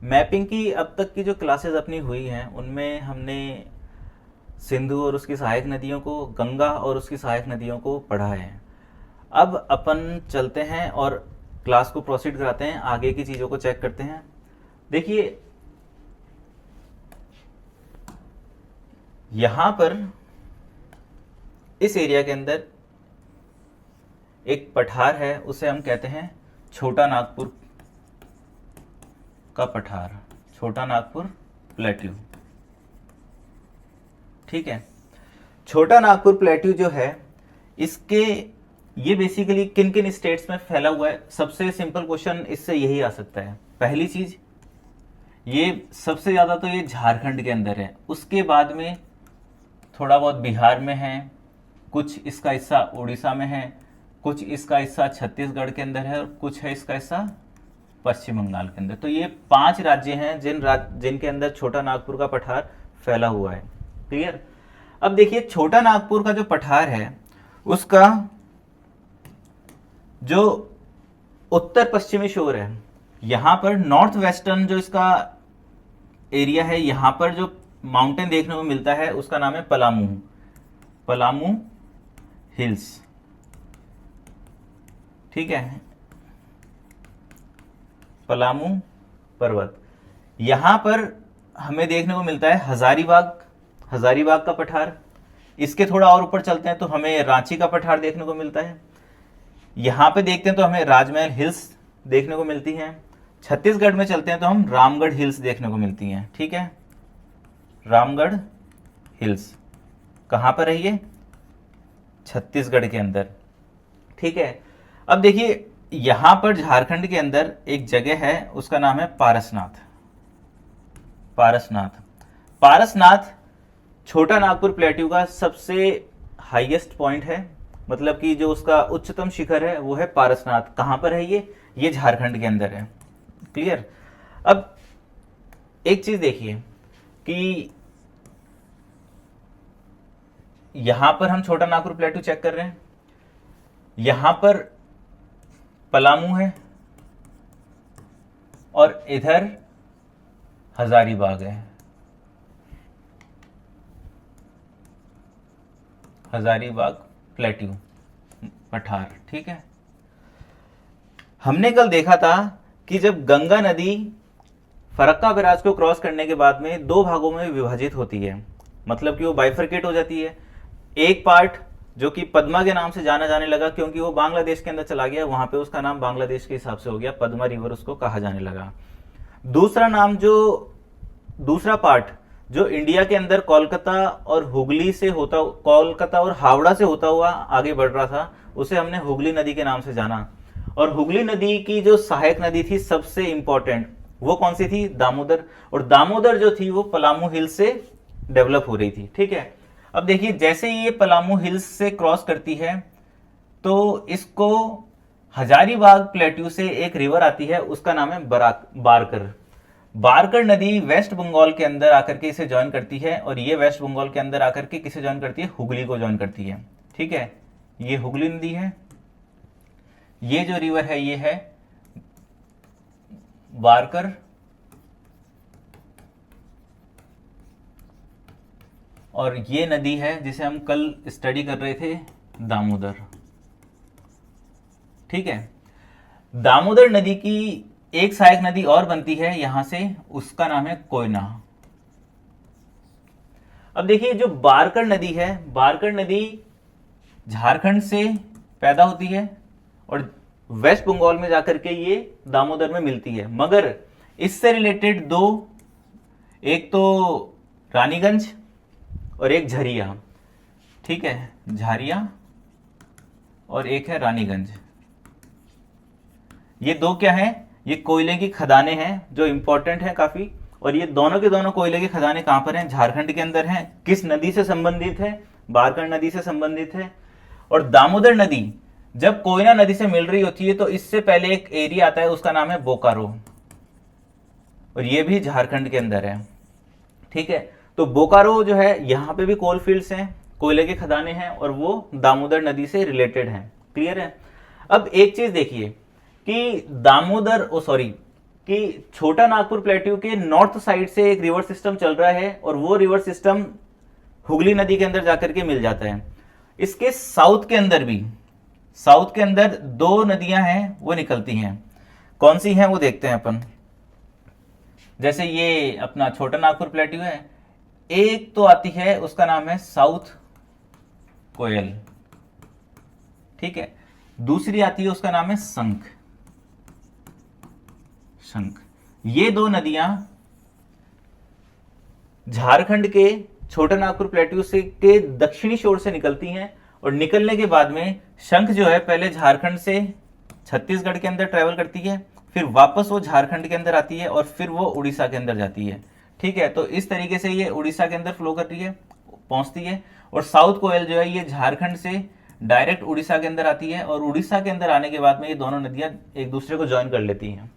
Mapping की अब तक की जो क्लासेस अपनी हुई हैं उनमें हमने सिंधु और उसकी सहायक नदियों को, गंगा और उसकी सहायक नदियों को पढ़ा है। अब अपन चलते हैं और क्लास को प्रोसीड कराते हैं, आगे की चीज़ों को चेक करते हैं। देखिए यहाँ पर इस एरिया के अंदर एक पठार है, उसे हम कहते हैं छोटा नागपुर का पठार, छोटा नागपुर प्लेट्यू। ठीक है, छोटा नागपुर प्लेट्यू जो है इसके, ये बेसिकली किन किन स्टेट्स में फैला हुआ है? सबसे सिंपल क्वेश्चन इससे यही आ सकता है। पहली चीज, ये सबसे ज्यादा तो ये झारखंड के अंदर है, उसके बाद में थोड़ा बहुत बिहार में है, कुछ इसका हिस्सा उड़ीसा में है, कुछ इसका हिस्सा छत्तीसगढ़ के अंदर है और कुछ है इसका हिस्सा पश्चिम बंगाल के अंदर। तो ये 5 राज्य हैं जिनके अंदर छोटा नागपुर का पठार फैला हुआ है। क्लियर? अब देखिए छोटा नागपुर का जो पठार है उसका जो उत्तर पश्चिमी शोर है, यहां पर नॉर्थ वेस्टर्न जो इसका एरिया है, यहां पर जो माउंटेन देखने को मिलता है उसका नाम है पलामू, पलामू हिल्स। ठीक है, पलामू पर्वत। यहां पर हमें देखने को मिलता है हजारीबाग, हजारीबाग का पठार। इसके थोड़ा और ऊपर चलते हैं तो हमें रांची का पठार देखने को मिलता है। यहां पे देखते हैं तो हमें राजमहल हिल्स देखने को मिलती हैं। छत्तीसगढ़ में चलते हैं तो हम रामगढ़ हिल्स देखने को मिलती हैं। ठीक है, रामगढ़ हिल्स कहां पर है ये? छत्तीसगढ़ के अंदर। ठीक है, अब देखिए यहां पर झारखंड के अंदर एक जगह है, उसका नाम है पारसनाथ। पारसनाथ, पारसनाथ छोटा नागपुर प्लेट्यू का सबसे हाईएस्ट पॉइंट है, मतलब कि जो उसका उच्चतम शिखर है वो है पारसनाथ। कहां पर है ये झारखंड के अंदर है। क्लियर? अब एक चीज देखिए कि यहां पर हम छोटा नागपुर प्लेट्यू चेक कर रहे हैं, यहां पर पलामू है और इधर हजारीबाग है, हजारीबाग प्लेट्यू पठार। ठीक है, हमने कल देखा था कि जब गंगा नदी फरक्का बैराज को क्रॉस करने के बाद में 2 भागों में विभाजित होती है, मतलब कि वो बाइफरकेट हो जाती है। एक पार्ट जो कि पद्मा के नाम से जाना जाने लगा क्योंकि वो बांग्लादेश के अंदर चला गया, वहां पे उसका नाम बांग्लादेश के हिसाब से हो गया, पद्मा रिवर उसको कहा जाने लगा। दूसरा नाम, जो दूसरा पार्ट जो इंडिया के अंदर कोलकाता और हुगली से होता, कोलकाता और हावड़ा से होता हुआ आगे बढ़ रहा था, उसे हमने हुगली नदी के नाम से जाना। और हुगली नदी की जो सहायक नदी थी सबसे इंपॉर्टेंट, वो कौन सी थी? दामोदर। और दामोदर जो थी वो पलामू हिल से डेवलप हो रही थी। ठीक है, अब देखिए जैसे ये पलामू हिल्स से क्रॉस करती है तो इसको हजारीबाग प्लेट्यू से एक रिवर आती है, उसका नाम है बारकर। बारकर नदी वेस्ट बंगाल के अंदर आकर के इसे ज्वाइन करती है और ये वेस्ट बंगाल के अंदर आकर के किसे ज्वाइन करती है? हुगली को ज्वाइन करती है। ठीक है, ये हुगली नदी है, ये जो रिवर है ये है बारकर, और ये नदी है जिसे हम कल स्टडी कर रहे थे, दामोदर। ठीक है, दामोदर नदी की एक सहायक नदी और बनती है यहां से, उसका नाम है कोयना। अब देखिए जो बारकर नदी है, बारकर नदी झारखंड से पैदा होती है और वेस्ट बंगाल में जाकर के ये दामोदर में मिलती है, मगर इससे रिलेटेड 2, एक तो रानीगंज और एक झरिया। ठीक है, झारिया और एक है रानीगंज। ये 2 क्या है? ये कोयले की खदानें हैं जो इंपॉर्टेंट हैं काफी, और ये दोनों के दोनों कोयले की खदानें कहां पर हैं? झारखंड के अंदर हैं। किस नदी से संबंधित है? बारकर नदी से संबंधित है। और दामोदर नदी जब कोयना नदी से मिल रही होती है तो इससे पहले एक एरिया आता है, उसका नाम है बोकारो, और ये भी झारखंड के अंदर है। ठीक है, तो बोकारो जो है यहां पे भी कोल फील्ड्स हैं, कोयले की खदानें हैं, और वो दामोदर नदी से रिलेटेड हैं। क्लियर है? अब एक चीज देखिए कि दामोदर, कि छोटा नागपुर प्लेट्यू के नॉर्थ साइड से एक रिवर सिस्टम चल रहा है और वो रिवर सिस्टम हुगली नदी के अंदर जाकर के मिल जाता है। इसके साउथ के अंदर भी, साउथ के अंदर दो नदियां हैं वो निकलती हैं। कौन सी हैं वो देखते हैं अपन। जैसे ये अपना छोटा नागपुर प्लेट्यू है, एक तो आती है उसका नाम है साउथ कोयल, ठीक है। दूसरी आती है उसका नाम है शंख। शंख, ये दो नदियां झारखंड के छोटा नागपुर प्लेट्यू से के दक्षिणी छोर से निकलती हैं और निकलने के बाद में शंख जो है पहले झारखंड से छत्तीसगढ़ के अंदर ट्रेवल करती है, फिर वापस वो झारखंड के अंदर आती है और फिर वो उड़ीसा के अंदर जाती है, ठीक है। तो इस तरीके से ये उड़ीसा के अंदर फ्लो कर रही है, पहुंचती है। और साउथ कोयल जो है ये झारखंड से डायरेक्ट उड़ीसा के अंदर आती है और उड़ीसा के अंदर आने के बाद में ये दोनों नदियां एक दूसरे को ज्वाइन कर लेती हैं।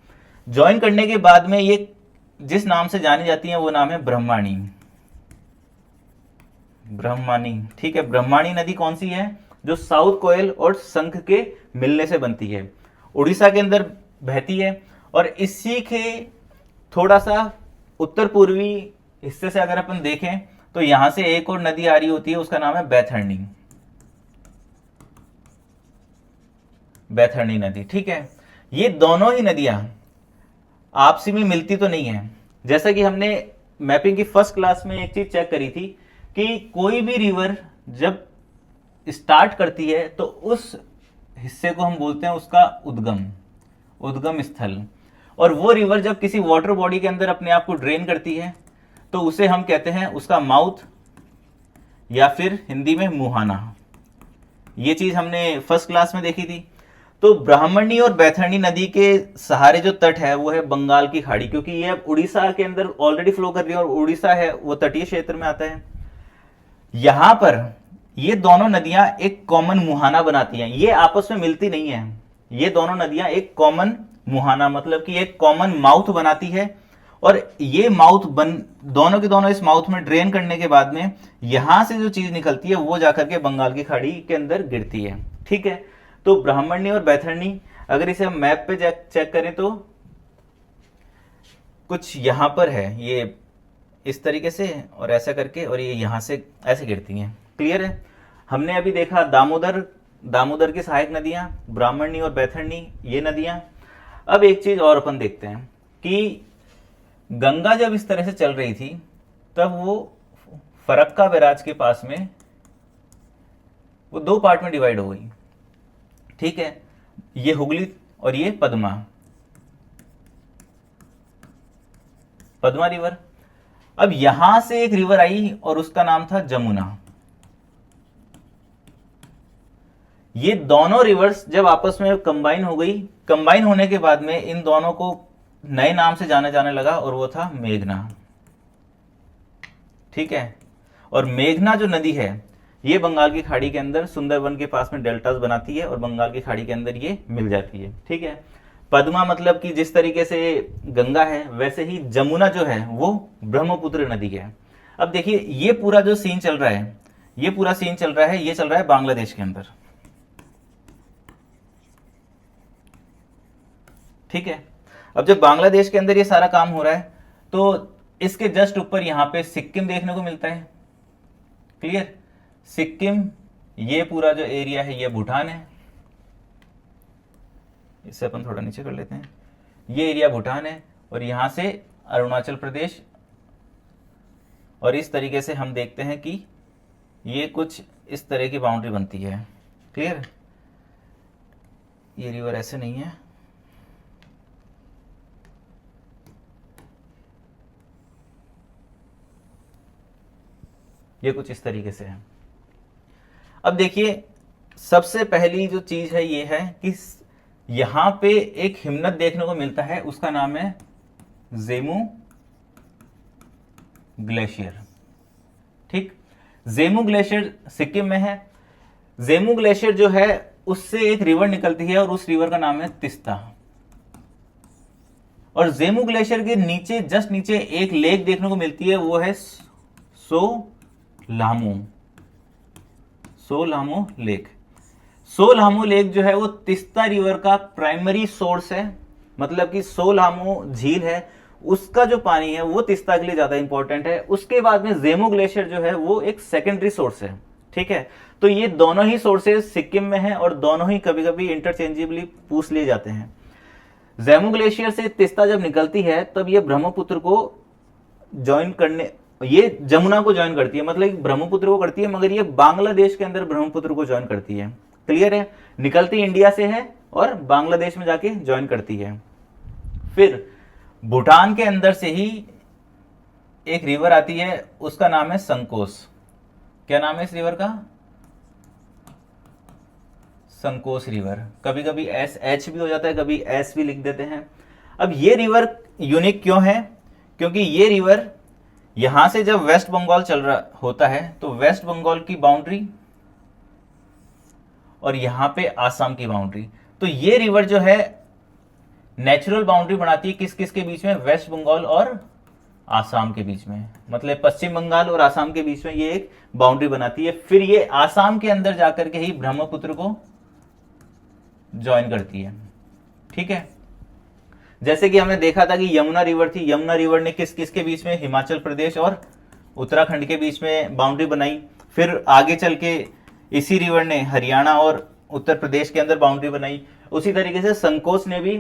ज्वाइन करने के बाद में ये जिस नाम से जानी जाती हैं वो नाम है ब्रह्माणी। ब्रह्माणी, ठीक है। ब्रह्माणी नदी कौन सी है? जो साउथ कोयल और शंख के मिलने से बनती है, उड़ीसा के अंदर बहती है। और इसी के थोड़ा सा उत्तर पूर्वी हिस्से से अगर अपन देखें तो यहां से एक और नदी आ रही होती है, उसका नाम है बैतरणी। बैतरणी नदी, ठीक है। ये दोनों ही नदियां आपसी में मिलती तो नहीं है। जैसा कि हमने मैपिंग की फर्स्ट क्लास में एक चीज चेक करी थी कि कोई भी रिवर जब स्टार्ट करती है तो उस हिस्से को हम बोलते हैं उसका उद्गम, उद्गम स्थल। और वो रिवर जब किसी वाटर बॉडी के अंदर अपने आप को ड्रेन करती है तो उसे हम कहते हैं उसका माउथ, या फिर हिंदी में मुहाना। ये चीज हमने फर्स्ट क्लास में देखी थी। तो ब्राह्मणी और बैतरणी नदी के सहारे जो तट है वो है बंगाल की खाड़ी, क्योंकि ये अब उड़ीसा के अंदर ऑलरेडी फ्लो कर रही है और उड़ीसा है वो तटीय क्षेत्र में आता है। यहां पर ये दोनों नदियां एक कॉमन मुहाना बनाती हैं, ये आपस में मिलती नहीं है। ये दोनों नदियां एक कॉमन मुहाना मतलब कि एक कॉमन माउथ बनाती है और ये माउथ दोनों के दोनों इस माउथ में ड्रेन करने के बाद में यहां से जो चीज निकलती है वो जाकर के बंगाल की खाड़ी के अंदर गिरती है, ठीक है। तो ब्राह्मणी और बैतरणी अगर इसे हम मैप पे चेक करें तो कुछ यहां पर है, ये इस तरीके से और ऐसा करके, और ये यहां से ऐसे गिरती हैं। क्लियर है? हमने अभी देखा दामोदर, दामोदर की सहायक नदियां ब्राह्मणी और बैतरणी, ये नदियां। अब एक चीज और अपन देखते हैं कि गंगा जब इस तरह से चल रही थी तब वो फरक्का बैराज के पास में वो दो पार्ट में डिवाइड हो गई, ठीक है। ये हुगली और ये पद्मा, पद्मा रिवर। अब यहां से एक रिवर आई और उसका नाम था जमुना। ये दोनों रिवर्स जब आपस में कंबाइन हो गई, कंबाइन होने के बाद में इन दोनों को नए नाम से जाना जाने लगा और वो था मेघना, ठीक है। और मेघना जो नदी है ये बंगाल की खाड़ी के अंदर सुंदरबन के पास में डेल्टास बनाती है और बंगाल की खाड़ी के अंदर ये मिल जाती है, ठीक है। पद्मा मतलब कि जिस तरीके से गंगा है वैसे ही जमुना जो है वो ब्रह्मपुत्र नदी है। अब देखिए ये पूरा जो सीन चल रहा है, ये पूरा सीन चल रहा है, ये चल रहा है बांग्लादेश के अंदर, ठीक है। अब जब बांग्लादेश के अंदर ये सारा काम हो रहा है तो इसके जस्ट ऊपर यहां पे सिक्किम देखने को मिलता है, क्लियर। सिक्किम, ये पूरा जो एरिया है ये भूटान है, इससे अपन थोड़ा नीचे कर लेते हैं। ये एरिया भूटान है और यहां से अरुणाचल प्रदेश, और इस तरीके से हम देखते हैं कि ये कुछ इस तरह की बाउंड्री बनती है, क्लियर। ये रिवर ऐसे नहीं है, ये कुछ इस तरीके से है। अब देखिए सबसे पहली जो चीज है ये है कि यहां पे एक हिमनद देखने को मिलता है, उसका नाम है जेमू ग्लेशियर, ठीक। जेमू ग्लेशियर सिक्किम में है। जेमू ग्लेशियर जो है उससे एक रिवर निकलती है और उस रिवर का नाम है तिस्ता। और जेमू ग्लेशियर के नीचे, जस्ट नीचे एक लेक देखने को मिलती है, वो है सोलामो लेक। सोलामो लेक जो है वो तिस्ता रिवर का प्राइमरी सोर्स है मतलब कि सोलामो झील है उसका जो पानी है वो तीस्ता के लिए ज्यादा इंपॉर्टेंट है। उसके बाद में जेमू ग्लेशियर जो है वो एक सेकेंडरी सोर्स है, ठीक है। तो ये दोनों ही सोर्सेज सिक्किम में हैं और दोनों ही कभी कभी इंटरचेंजेबली पूछ लिए जाते हैं। जेमू ग्लेशियर से तीस्ता जब निकलती है तब ये ब्रह्मपुत्र को ज्वाइन करने, ये जमुना को ज्वाइन करती है, मतलब ब्रह्मपुत्र को करती है मगर ये बांग्लादेश के अंदर ब्रह्मपुत्र को ज्वाइन करती है। क्लियर है, निकलती इंडिया से है और बांग्लादेश में जाके ज्वाइन करती है। फिर भूटान के अंदर से ही एक रिवर आती है, उसका नाम है संकोस। क्या नाम है इस रिवर का? संकोस रिवर। कभी कभी एस एच भी हो जाता है, कभी एस भी लिख देते हैं। अब ये रिवर यूनिक क्यों है? क्योंकि ये रिवर यहां से जब वेस्ट बंगाल चल रहा होता है तो वेस्ट बंगाल की बाउंड्री और यहां पे आसाम की बाउंड्री, तो ये रिवर जो है नेचुरल बाउंड्री बनाती है किस किस के बीच में? वेस्ट बंगाल और आसाम के बीच में, मतलब पश्चिम बंगाल और आसाम के बीच में ये एक बाउंड्री बनाती है। फिर ये आसाम के अंदर जाकर के ही ब्रह्मपुत्र को ज्वाइन करती है, ठीक है। जैसे कि हमने देखा था कि यमुना रिवर थी, यमुना रिवर ने किस किस के बीच में? हिमाचल प्रदेश और उत्तराखंड के बीच में बाउंड्री बनाई। फिर आगे चल के इसी रिवर ने हरियाणा और उत्तर प्रदेश के अंदर बाउंड्री बनाई। उसी तरीके से संकोस ने भी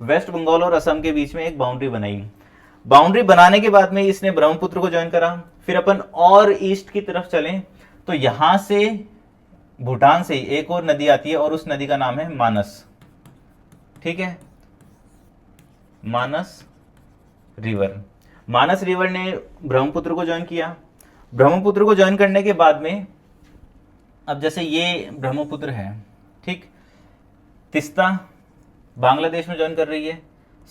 वेस्ट बंगाल और असम के बीच में एक बाउंड्री बनाई। बाउंड्री बनाने के बाद में इसने ब्रह्मपुत्र को ज्वाइन करा। फिर अपन और ईस्ट की तरफ चलें तो यहां से भूटान से एक और नदी आती है और उस नदी का नाम है मानस, ठीक है, मानस रिवर। मानस रिवर ने ब्रह्मपुत्र को ज्वाइन किया। ब्रह्मपुत्र को ज्वाइन करने के बाद में अब जैसे ये ब्रह्मपुत्र है, ठीक, तीस्ता बांग्लादेश में ज्वाइन कर रही है,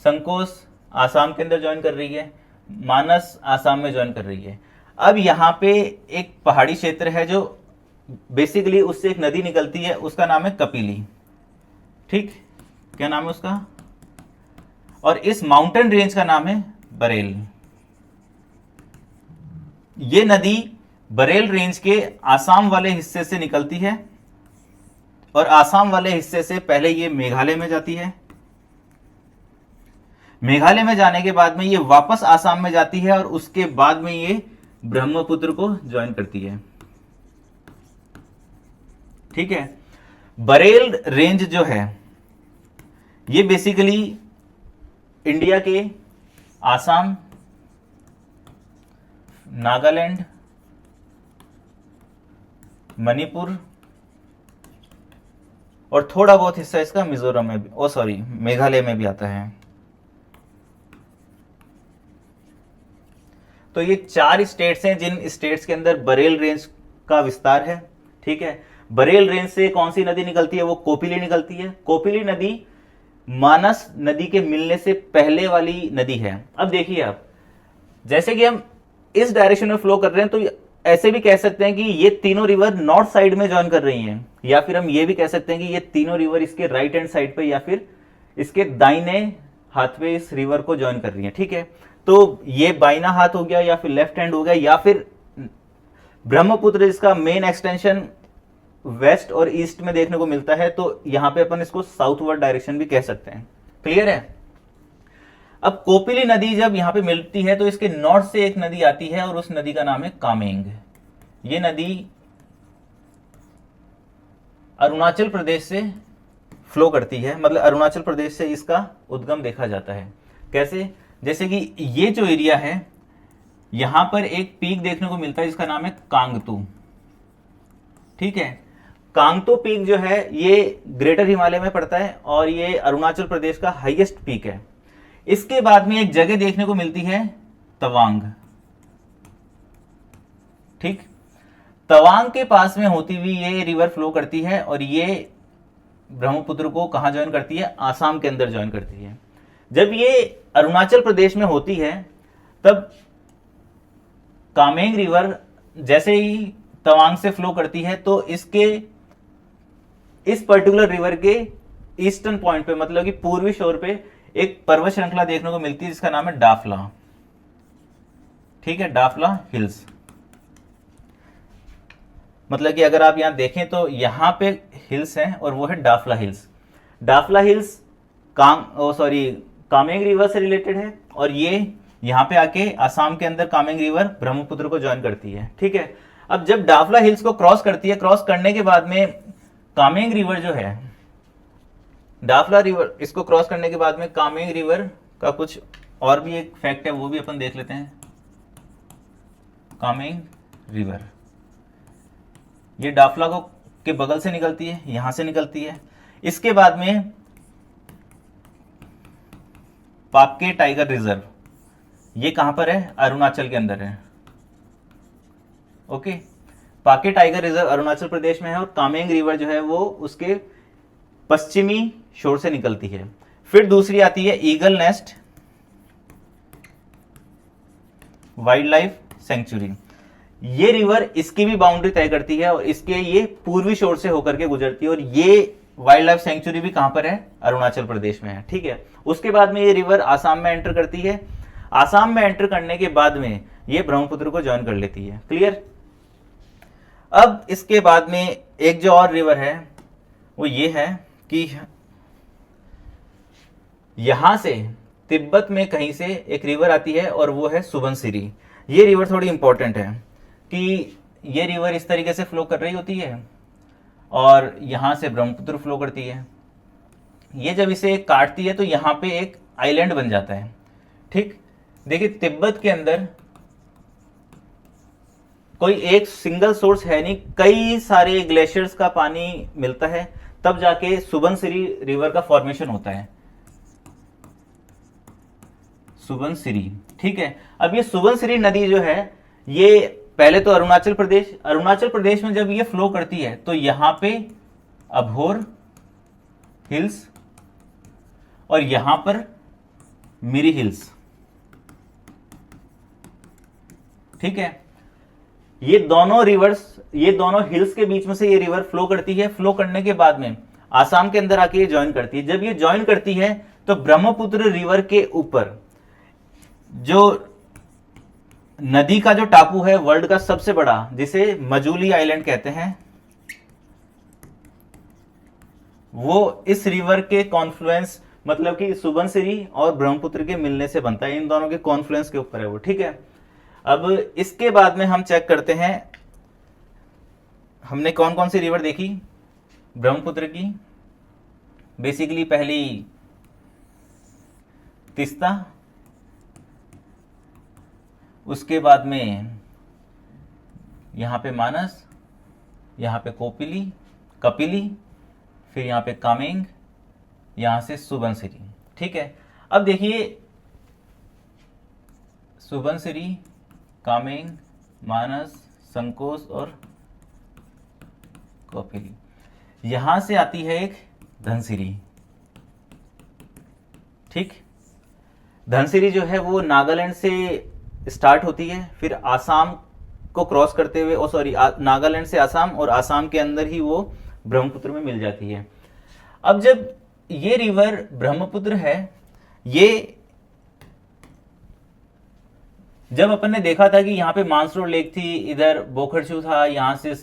संकोस आसाम के अंदर ज्वाइन कर रही है, मानस आसाम में ज्वाइन कर रही है। अब यहाँ पे एक पहाड़ी क्षेत्र है जो बेसिकली उससे एक नदी निकलती है, उसका नाम है कपिली, ठीक, क्या नाम है उसका? और इस माउंटेन रेंज का नाम है बरेल। ये नदी बरेल रेंज के आसाम वाले हिस्से से निकलती है और आसाम वाले हिस्से से पहले ये मेघालय में जाती है। मेघालय में जाने के बाद में ये वापस आसाम में जाती है और उसके बाद में ये ब्रह्मपुत्र को ज्वाइन करती है, ठीक है। बरेल रेंज जो है ये बेसिकली इंडिया के आसाम, नागालैंड, मणिपुर और थोड़ा बहुत हिस्सा इसका मिजोरम में भी, मेघालय में भी आता है। तो ये 4 स्टेट्स हैं जिन स्टेट्स के अंदर बरेल रेंज का विस्तार है, ठीक है। बरेल रेंज से कौन सी नदी निकलती है? वो कोपिली निकलती है। कोपिली नदी मानस नदी के मिलने से पहले वाली नदी है। अब देखिए आप, जैसे कि हम इस डायरेक्शन में फ्लो कर रहे हैं तो ऐसे भी कह सकते हैं कि ये तीनों रिवर नॉर्थ साइड में ज्वाइन कर रही हैं, या फिर हम ये भी कह सकते हैं कि ये तीनों रिवर इसके राइट हैंड साइड पे या फिर इसके दाहिने हाथ पे इस रिवर को ज्वाइन कर रही हैं, ठीक है। तो ये बाइना हाथ हो गया या फिर लेफ्ट हैंड हो गया, या फिर ब्रह्मपुत्र इसका मेन एक्सटेंशन वेस्ट और ईस्ट में देखने को मिलता है, तो यहां पे अपन इसको साउथवर्ड डायरेक्शन भी कह सकते हैं। क्लियर है? अब कोपिली नदी जब यहां पे मिलती है तो इसके नॉर्थ से एक नदी आती है और उस नदी का नाम है कामेंग। ये नदी अरुणाचल प्रदेश से फ्लो करती है, मतलब अरुणाचल प्रदेश से इसका उद्गम देखा जाता है। कैसे? जैसे कि ये जो एरिया है यहां पर एक पीक देखने को मिलता है जिसका नाम है कांगतू, ठीक है। कांगतू पीक जो है ये ग्रेटर हिमालय में पड़ता है और ये अरुणाचल प्रदेश का हाईएस्ट पीक है। इसके बाद में एक जगह देखने को मिलती है तवांग, ठीक। तवांग के पास में होती हुई ये रिवर फ्लो करती है और ये ब्रह्मपुत्र को कहां ज्वाइन करती है? आसाम के अंदर ज्वाइन करती है। जब ये अरुणाचल प्रदेश में होती है तब कामेंग रिवर जैसे ही तवांग से फ्लो करती है तो इसके इस पर्टिकुलर रिवर के ईस्टर्न पॉइंट पे, मतलब कि पूर्वी शोर पे एक पर्वत श्रृंखला देखने को मिलती है जिसका नाम है डाफला, ठीक है, डाफला हिल्स। मतलब कि अगर आप यहां देखें तो यहां पे हिल्स हैं और वो है Dafla hills. Dafla hills Kameng river से रिलेटेड है, और ये यहाँ पे आके आसाम के अंदर कामेंग रिवर ब्रह्मपुत्र को ज्वाइन करती है। ठीक है, अब जब डाफला हिल्स को क्रॉस करती है, क्रॉस करने के बाद में कामेंग रिवर जो है, डाफला रिवर इसको क्रॉस करने के बाद में कामेंग रिवर का कुछ और भी एक फैक्ट है, वो भी अपन देख लेते हैं। कामेंग रिवर ये डाफला को के बगल से निकलती है, यहां से निकलती है। इसके बाद में पापके टाइगर रिजर्व, ये कहां पर है? अरुणाचल के अंदर है। Okay, पापके tiger reserve Arunachal Pradesh में है, और कामेंग रिवर जो है वो उसके पश्चिमी शोर से निकलती है। फिर दूसरी आती है eagle nest wild life sanctuary. ये रिवर इसकी भी बाउंड्री तय करती है, और इसके ये पूर्वी शोर से होकर के गुजरती है, और ये वाइल्ड लाइफ सेंचुरी भी कहां पर है? अरुणाचल प्रदेश में है। ठीक है, उसके बाद में ये रिवर आसाम में एंटर करती है। आसाम में एंटर करने के बाद में ये ब्रह्मपुत्र को ज्वाइन कर लेती है। क्लियर? अब इसके बाद में एक जो और रिवर है वो ये है कि यहां से तिब्बत में कहीं से एक रिवर आती है, और वो है सुबनसिरी। ये रिवर थोड़ी इंपॉर्टेंट है कि ये रिवर इस तरीके से फ्लो कर रही होती है, और यहां से ब्रह्मपुत्र फ्लो करती है। ये जब इसे काटती है तो यहां पे एक आइलैंड बन जाता है। ठीक, देखिए तिब्बत के अंदर कोई एक सिंगल सोर्स है नहीं, कई सारे ग्लेशियर्स का पानी मिलता है, तब जाके सुबनसिरी रिवर का फॉर्मेशन होता है। सुबनसिरी, ठीक है। अब ये सुबनसिरी नदी जो है, ये पहले तो अरुणाचल प्रदेश में जब ये फ्लो करती है तो यहां पे अभोर हिल्स और यहां पर मिरी हिल्स, ठीक है। ये दोनों हिल्स के बीच में से ये रिवर फ्लो करती है। फ्लो करने के बाद में आसाम के अंदर आके ये ज्वाइन करती है। जब ये ज्वाइन करती है तो ब्रह्मपुत्र रिवर के ऊपर जो नदी का जो टापू है वर्ल्ड का सबसे बड़ा, जिसे मजूली आइलैंड कहते हैं, वो इस रिवर के कॉन्फ्लुएंस, मतलब कि सुबनसिरी और ब्रह्मपुत्र के मिलने से बनता है। इन दोनों के कॉन्फ्लुएंस के ऊपर है वो, ठीक है। अब इसके बाद में हम चेक करते हैं हमने कौन कौन सी रिवर देखी ब्रह्मपुत्र की। बेसिकली पहली तिस्ता, उसके बाद में यहां पे मानस, यहां पे कपिली, फिर यहां पे कामेंग, यहां से सुबनसिरी, ठीक है। अब देखिए सुबनसिरी, कामेंग, मानस, संकोच और कपिली, यहां से आती है एक धनसिरी, ठीक। धनसिरी जो है वो नागालैंड से स्टार्ट होती है, फिर आसाम को क्रॉस करते हुए नागालैंड से आसाम, और आसाम के अंदर ही वो ब्रह्मपुत्र में मिल जाती है। अब जब ये रिवर ब्रह्मपुत्र है, ये जब अपन ने देखा था कि यहाँ पे मानसरोवर लेक थी, इधर बोखरचू था, यहाँ से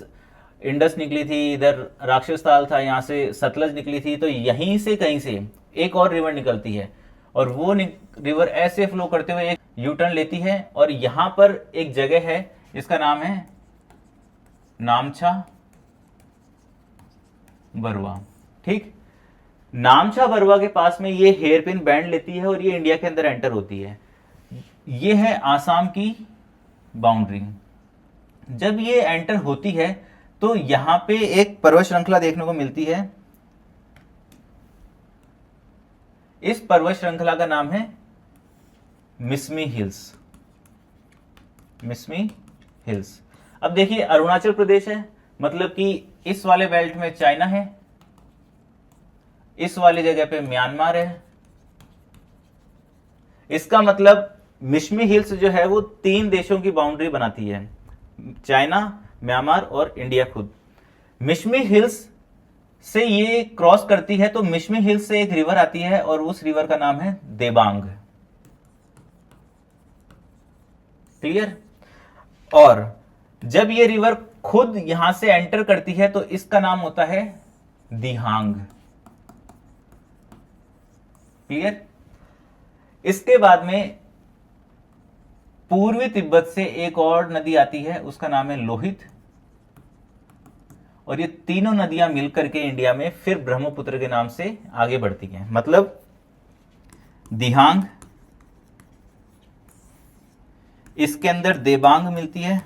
इंडस निकली थी, इधर राक्षस ताल था, यहाँ से सतलज निकली थी, तो यहीं से कहीं से एक और रिवर निकलती है, और वो रिवर ऐसे फ्लो करते हुए एक यू टर्न लेती है, और यहां पर एक जगह है, इसका नाम है नामचा बरवा, ठीक। नामचा बरवा के पास में ये हेयर पिन बैंड लेती है और ये इंडिया के अंदर एंटर होती है। ये है आसाम की बाउंड्री। जब ये एंटर होती है तो यहां पे एक पर्वत श्रृंखला देखने को मिलती है। इस पर्वत श्रृंखला का नाम है मिसमी हिल्स। अब देखिए अरुणाचल प्रदेश है, मतलब कि इस वाले बेल्ट में चाइना है, इस वाली जगह पे म्यांमार है। इसका मतलब मिसमी हिल्स जो है वो 3 देशों की बाउंड्री बनाती है, चाइना, म्यांमार और इंडिया खुद। मिसमी हिल्स से ये क्रॉस करती है, तो मिसमी हिल्स से एक रिवर आती है और उस रिवर का नाम है देबांग, क्लियर। और जब ये रिवर खुद यहां से एंटर करती है तो इसका नाम होता है दिहांग, क्लियर। इसके बाद में पूर्वी तिब्बत से एक और नदी आती है, उसका नाम है लोहित, और ये तीनों नदियां मिलकर के इंडिया में फिर ब्रह्मपुत्र के नाम से आगे बढ़ती हैं। मतलब दिहांग, इसके अंदर देबांग मिलती है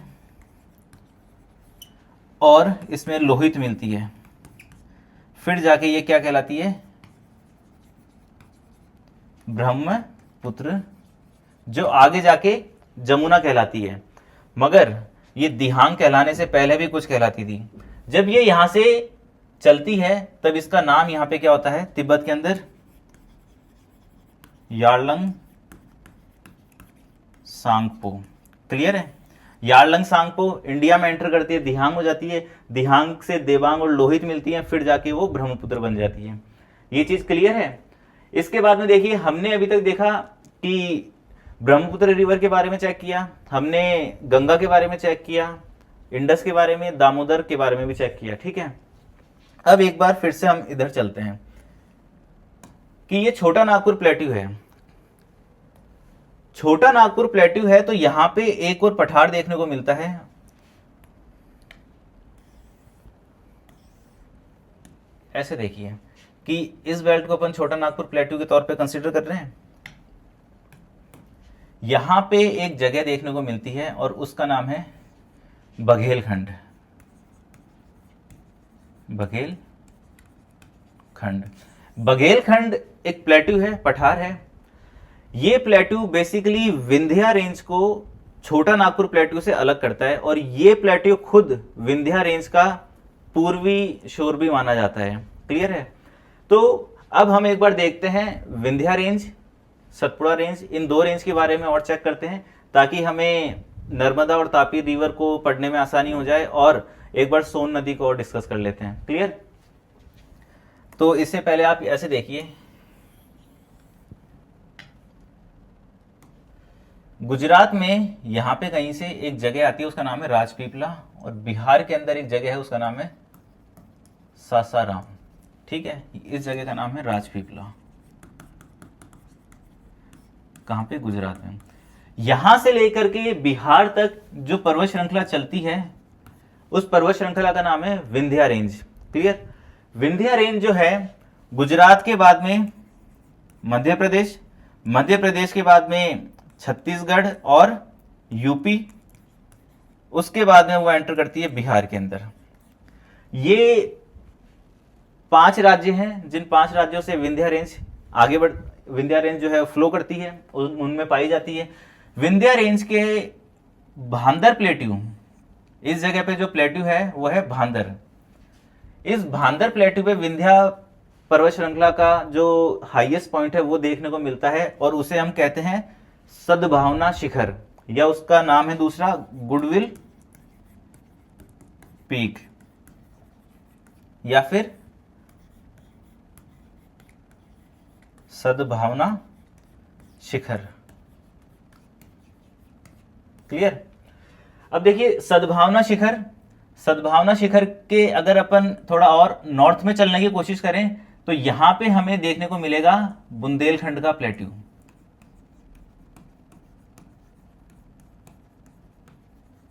और इसमें लोहित मिलती है, फिर जाके ये क्या कहलाती है, ब्रह्मपुत्र, जो आगे जाके जमुना कहलाती है। मगर ये दिहांग कहलाने से पहले भी कुछ कहलाती थी। जब ये यहां से चलती है तब इसका नाम यहां पे क्या होता है, तिब्बत के अंदर यारलंग सांगपो। क्लियर है? यारलंग सांगपो इंडिया में एंटर करती है, दिहांग हो जाती है, दिहांग से देबांग और लोहित मिलती है, फिर जाके वो ब्रह्मपुत्र बन जाती है। ये चीज क्लियर है? इसके बाद में देखिए, हमने अभी तक देखा कि ब्रह्मपुत्र रिवर के बारे में चेक किया, हमने गंगा के बारे में चेक किया, इंडस के बारे में, दामोदर के बारे में भी चेक किया। ठीक है, अब एक बार फिर से हम इधर चलते हैं कि ये छोटा नागपुर प्लेट्यू है। छोटा नागपुर प्लेट्यू है तो यहां पे एक और पठार देखने को मिलता है, ऐसे देखिए कि इस बेल्ट को अपन छोटा नागपुर प्लेट्यू के तौर पे कंसीडर कर रहे हैं। यहां पे एक जगह देखने को मिलती है और उसका नाम है बघेलखंड। बघेलखंड, बघेलखंड एक प्लेट्यू है, पठार है। ये प्लेट्यू बेसिकली विंध्या रेंज को छोटा नागपुर प्लेट्यू से अलग करता है, और ये प्लेट्यू खुद विंध्या रेंज का पूर्वी शोर भी माना जाता है। क्लियर है? तो अब हम एक बार देखते हैं विंध्या रेंज, सतपुड़ा रेंज, इन दो रेंज के बारे में और चेक करते हैं, ताकि हमें नर्मदा और तापी रिवर को पढ़ने में आसानी हो जाए। और एक बार सोन नदी को और डिस्कस कर लेते हैं। क्लियर? तो इससे पहले आप ऐसे देखिए, गुजरात में यहां पे कहीं से एक जगह आती है, उसका नाम है राजपीपला, और बिहार के अंदर एक जगह है, उसका नाम है सासाराम। ठीक है, इस जगह का नाम है राजपीपला। कहां पे? गुजरात में। यहां से लेकर के बिहार तक जो पर्वत श्रृंखला चलती है, उस पर्वत श्रृंखला का नाम है Vindhya range. Clear? Vindhya range जो है, गुजरात के बाद में मध्य प्रदेश, मध्य प्रदेश के बाद में छत्तीसगढ़ और यूपी, उसके बाद में वो एंटर करती है बिहार के अंदर। ये 5 राज्य हैं, जिन 5 राज्यों से विंध्या रेंज आगे बढ़, विंध्या रेंज जो है फ्लो करती है, उनमें पाई जाती है। विंध्या रेंज के भांदर प्लेट्यू, इस जगह पे जो प्लेट्यू है वो है भांदर। इस भांदर प्लेट्यू पे विंध्या पर्वत श्रृंखला का जो हाईएस्ट पॉइंट है वो देखने को मिलता है, और उसे हम कहते हैं सद्भावना शिखर, या उसका नाम है दूसरा गुडविल पीक, या फिर सद्भावना शिखर। क्लियर? अब देखिए सद्भावना शिखर, सद्भावना शिखर के अगर अपन थोड़ा और नॉर्थ में चलने की कोशिश करें तो यहां पे हमें देखने को मिलेगा बुंदेलखंड का प्लेट्यू।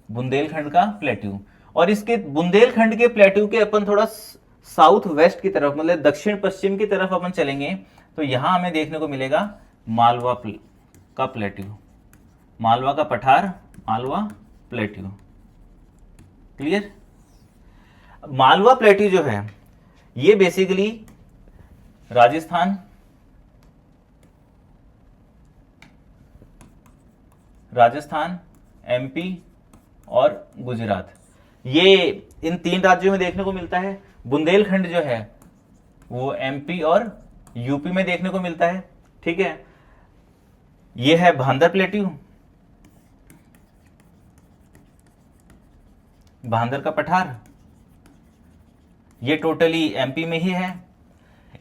बुंदेलखंड का प्लेट्यू, और इसके बुंदेलखंड के प्लेट्यू के अपन थोड़ा साउथ वेस्ट की तरफ, मतलब दक्षिण पश्चिम की तरफ अपन चलेंगे तो यहां हमें देखने को मिलेगा मालवा का प्लेट्यू, मालवा का पठार, Malwa plateau. Clear? Malwa plateau जो है ये बेसिकली राजस्थान, एमपी और गुजरात, ये इन 3 राज्यों में देखने को मिलता है। बुंदेलखंड जो है वो एमपी और यूपी में देखने को मिलता है। ठीक है, ये है भांदर प्लेट्यू, भांदर का पठार, ये टोटली एमपी में ही है।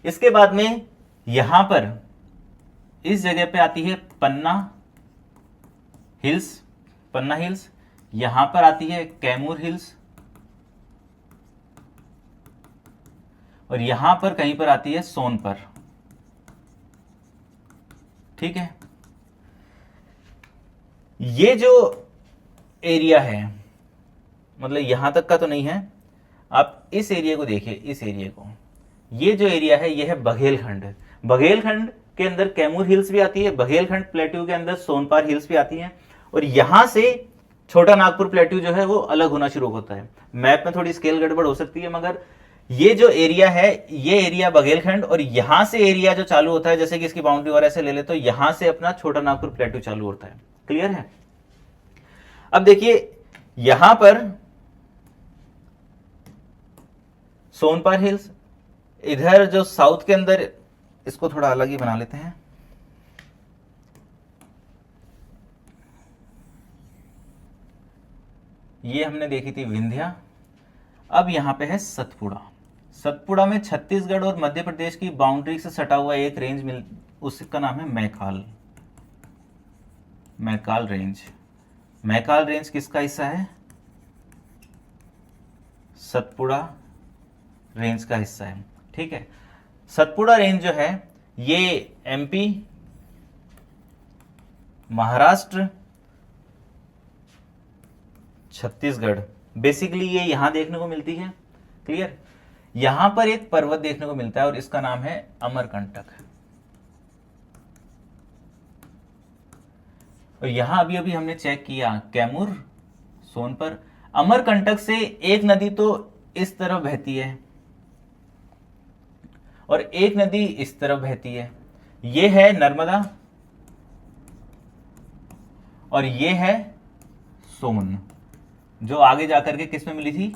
इसके बाद में यहां पर इस जगह पे आती है पन्ना हिल्स, यहां पर आती है कैमूर हिल्स, और यहां पर कहीं पर आती है सोनपर। ठीक है, ये जो एरिया है, मतलब यहां तक का तो नहीं है, आप इस एरिया को देखिए, इस एरिया को, ये जो एरिया है ये है बघेलखंड। बघेलखंड के अंदर कैमूर हिल्स भी आती है, बघेलखंड प्लेट्यू के अंदर सोनपार हिल्स भी आती हैं, और यहां से छोटा नागपुर प्लेट्यू जो है वो अलग होना शुरू होता है। मैप में थोड़ी स्केल गड़बड़ हो सकती है, मगर ये जो एरिया है ये एरिया बघेलखंड, और यहां से एरिया जो चालू होता है, जैसे कि इसकी बाउंड्री और ऐसे ले ले तो यहां से अपना छोटा नागपुर प्लेट्यू चालू होता है। क्लियर है? अब देखिए यहां पर सोनपार हिल्स, इधर जो साउथ के अंदर, इसको थोड़ा अलग ही बना लेते हैं, ये हमने देखी थी विंध्या। अब यहां पे है सतपुड़ा। सतपुड़ा में छत्तीसगढ़ और मध्य प्रदेश की बाउंड्री से सटा हुआ एक रेंज मिल, उसका नाम है मैकाल। मैकाल रेंज। मैकाल रेंज किसका हिस्सा है? सतपुड़ा रेंज का हिस्सा है। ठीक है, सतपुड़ा रेंज जो है ये एमपी, महाराष्ट्र, छत्तीसगढ़, बेसिकली ये यहां देखने को मिलती है। क्लियर? यहां पर एक पर्वत देखने को मिलता है और इसका नाम है अमरकंटक। और यहां अभी अभी हमने चेक किया, कैमूर, सोनपर, अमरकंटक से एक नदी तो इस तरफ बहती है और एक नदी इस तरफ बहती है। ये है नर्मदा और ये है सोन, जो आगे जाकर के किस में मिली थी?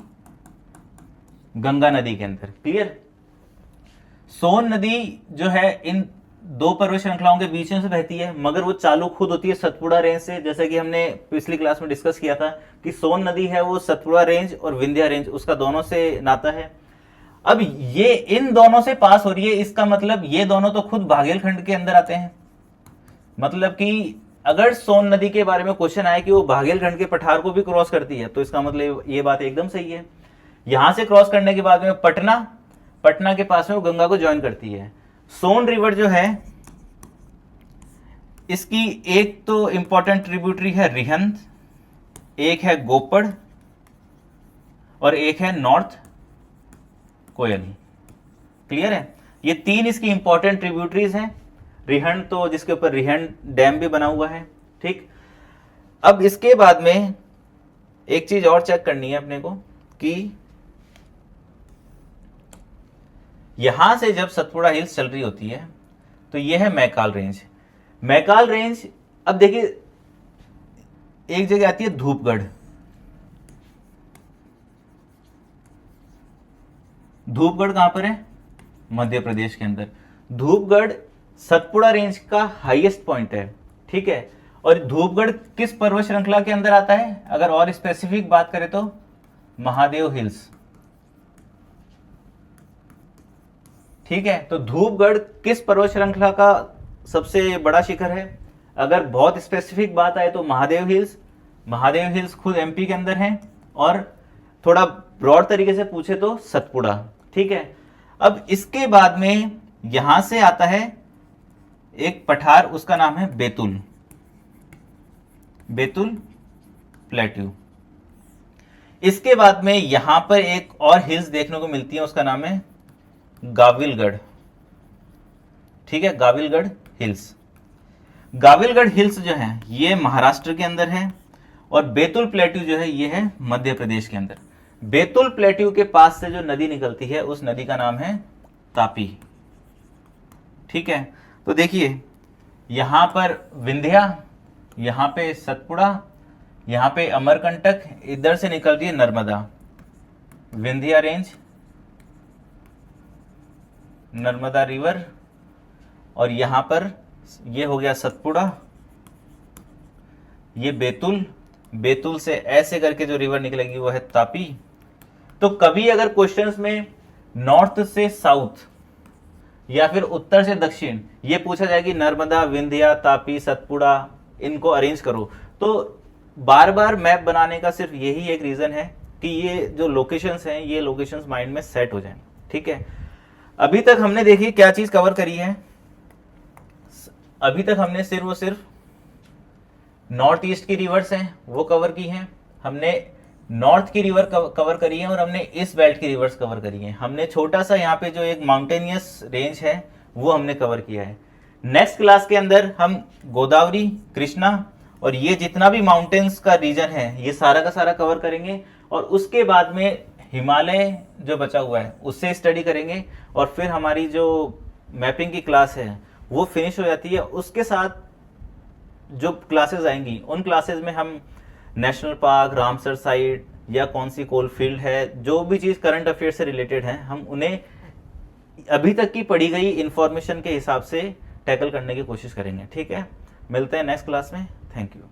गंगा नदी के अंदर। क्लियर? सोन नदी जो है इन दो पर्वत श्रृंखलाओं के बीच में से बहती है, मगर वो चालू खुद होती है सतपुड़ा रेंज से। जैसे कि हमने पिछली क्लास में डिस्कस किया था कि सोन नदी है वो सतपुड़ा रेंज और विंध्या रेंज, उसका दोनों से नाता है। अब ये इन दोनों से पास हो रही है, इसका मतलब ये दोनों तो खुद बाघेलखंड के अंदर आते हैं। मतलब कि अगर सोन नदी के बारे में क्वेश्चन आए कि वो बाघेलखंड के पठार को भी क्रॉस करती है, तो इसका मतलब ये बात एकदम सही है। यहां से क्रॉस करने के बाद में पटना के पास में वो गंगा को ज्वाइन करती है। सोन रिवर जो है इसकी एक तो इंपॉर्टेंट ट्रिब्यूटरी है रिहंद, एक है गोपड़ और एक है नॉर्थ कोयल। क्लियर है? ये तीन इसकी इंपॉर्टेंट ट्रिब्यूटरीज हैं। रिहंड तो जिसके ऊपर रिहंड डैम भी बना हुआ है। ठीक, अब इसके बाद में एक चीज और चेक करनी है अपने को कि यहां से जब सतपुड़ा हिल्स चल रही होती है तो यह है मैकाल रेंज। मैकाल रेंज, अब देखिए एक जगह आती है धूपगढ़। धूपगढ़ कहां पर है? मध्य प्रदेश के अंदर। धूपगढ़ सतपुड़ा रेंज का हाईएस्ट पॉइंट है। ठीक है, और धूपगढ़ किस पर्वत श्रृंखला के अंदर आता है? अगर और स्पेसिफिक बात करें तो महादेव हिल्स। ठीक है, तो धूपगढ़ किस पर्वत श्रृंखला का सबसे बड़ा शिखर है? अगर बहुत स्पेसिफिक बात आए तो महादेव हिल्स। महादेव हिल्स खुद एमपी के अंदर है, और थोड़ा ब्रॉड तरीके से पूछे तो सतपुड़ा। ठीक है, अब इसके बाद में यहां से आता है एक पठार, उसका नाम है बेतुल। बेतुल प्लेट्यू। इसके बाद में यहां पर एक और हिल्स देखने को मिलती है, उसका नाम है गाविलगढ़। ठीक है, गाविलगढ़ हिल्स। गाविलगढ़ हिल्स जो है ये महाराष्ट्र के अंदर है, और बेतुल प्लेट्यू जो है ये है मध्य प्रदेश के अंदर। बेतुल प्लेट्यू के पास से जो नदी निकलती है उस नदी का नाम है तापी। ठीक है, तो देखिए यहां पर विंध्या, यहां पे सतपुड़ा, यहां पे अमरकंटक, इधर से निकलती है नर्मदा, विंध्या रेंज, नर्मदा रिवर, और यहां पर ये हो गया सतपुड़ा, ये बेतुल, बेतुल से ऐसे करके जो रिवर निकलेगी वो है तापी। तो कभी अगर क्वेश्चंस में नॉर्थ से साउथ या फिर उत्तर से दक्षिण ये पूछा जाए कि नर्मदा, विंध्या, तापी, सतपुड़ा, इनको अरेंज करो, तो बार बार मैप बनाने का सिर्फ यही एक रीजन है कि ये जो लोकेशंस हैं ये लोकेशंस माइंड में सेट हो जाएं। ठीक है, अभी तक हमने देखिए क्या चीज कवर करी है। अभी तक हमने सिर्फ और सिर्फ नॉर्थ ईस्ट की रिवर्स हैं वो कवर की हैं हमने, नॉर्थ की रिवर कवर करी है और हमने ईस्ट बेल्ट की रिवर्स कवर करी है। हमने छोटा सा यहाँ पे जो एक माउंटेनियस रेंज है वो हमने कवर किया है। नेक्स्ट क्लास के अंदर हम गोदावरी, कृष्णा और ये जितना भी माउंटेन्स का रीजन है ये सारा का सारा कवर करेंगे, और उसके बाद में हिमालय जो बचा हुआ है उससे स्टडी करेंगे, और फिर हमारी जो मैपिंग की क्लास है वो फिनिश हो जाती है। उसके साथ जो क्लासेस आएंगी उन क्लासेस में हम नेशनल पार्क, रामसर साइट या कौन सी कोल फील्ड है, जो भी चीज़ करंट अफेयर से रिलेटेड है, हम उन्हें अभी तक की पढ़ी गई इंफॉर्मेशन के हिसाब से टैकल करने की कोशिश करेंगे। ठीक है, मिलते हैं नेक्स्ट क्लास में। Thank you.